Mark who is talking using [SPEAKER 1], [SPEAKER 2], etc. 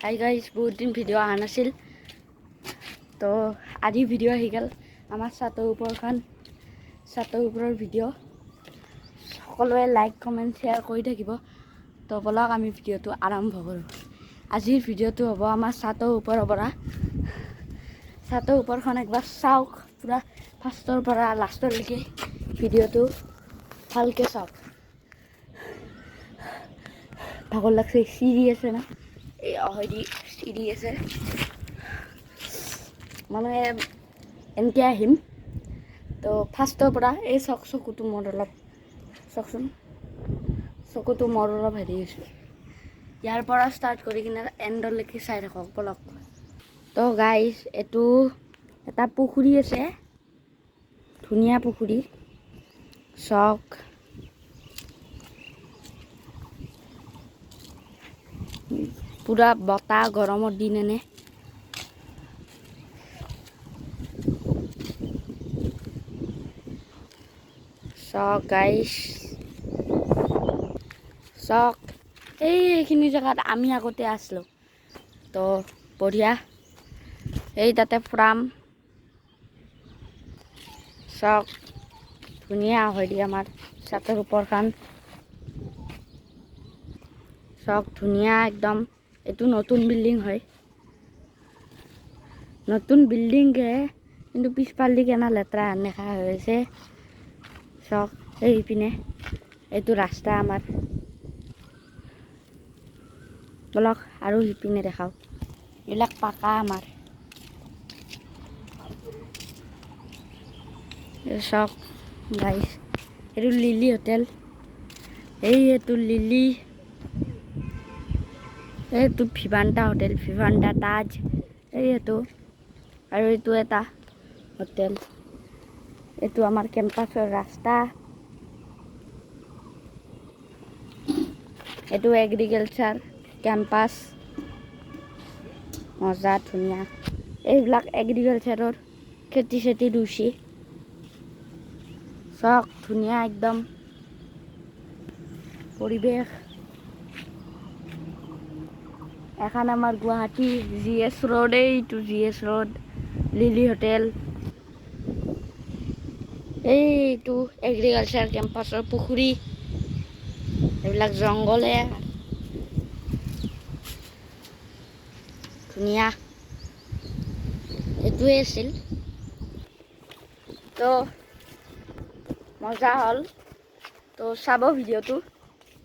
[SPEAKER 1] Hi guys, বহুত দিন video' অহা নাছিল তো আজি ভিডিঅ' আহি গ'ল আমাৰ ছাতৰ ওপৰৰ ভিডিঅ'। সকলোৱে লাইক কমেণ্ট শ্বেয়াৰ কৰি থাকিব। তো বলক আমি ভিডিঅ'টো আৰম্ভ কৰোঁ। আজিৰ ভিডিঅ'টো হ'ব আমাৰ ছাতৰ ওপৰৰ পৰা। ছাতৰ ওপৰখন একবাৰ চাওক, পূৰা ফাৰ্ষ্টৰ পৰা লাষ্টলৈকে ভিডিঅ'টো ভালকৈ চাওক। ভাগৰ লাগছে, চিৰি আছে না, এই অহেদি চিৰি আছে, মানে এনেকৈ আহিম। তো ফাৰ্ষ্টৰ পৰা এই চকুটো মোৰ অলপ চাওকচোন, চকুটো মোৰ অলপ হেৰি হৈছে। ইয়াৰ পৰা ষ্টাৰ্ট কৰি কিনে এণ্ডলৈকে চাই থাকক বলক। তো গাইজ, এইটো এটা পুখুৰী আছে, ধুনীয়া পুখুৰী চাওক। পুৰা বতাহ, গৰমৰ দিন এনে চাওক গাইজ, চাওক। এইখিনি জেগাত আমি আগতে আছিলোঁ, তো বঢ়িয়া। এই তাতে ফাৰ্ম চাওক, ধুনীয়া হয় দি আমাৰ ছাতৰ ওপৰখন চাওক, ধুনীয়া একদম। এইটো নতুন বিল্ডিং হয়, নতুন বিল্ডিংকে, কিন্তু পিছফালে কেনে লেতেৰা দেখা হৈ আছে চাওক। এইপিনে এইটো ৰাস্তা আমাৰ, বলক আৰু সিপিনে দেখাওক। এইবিলাক পাকা আমাৰ, চাওক গাইজ। এইটো লিলি হোটেল, এইটো লিলি, এইটো ভিভান্তা হোটেল, ভিভান্তা তাজ, এইটো আৰু এইটো এটা হোটেল। এইটো আমাৰ কেম্পাছৰ ৰাস্তা, এইটো এগ্ৰিকালচাৰ কেম্পাছ, মজা ধুনীয়া। এইবিলাক এগ্ৰিকালচাৰৰ খেতি চেতি ৰুইছে চাওক, ধুনীয়া একদম পৰিৱেশ। এখন আমাৰ গুৱাহাটী GS ৰোড, এইটো GS ৰোড, লিলি হোটেল। এইটো এগ্ৰিকালচাৰ কেম্পাছৰ পুখুৰী, এইবিলাক জংঘলে ধুনীয়া। এইটোৱে আছিল, তো মজা হ'ল। তো চাব ভিডিঅ'টো।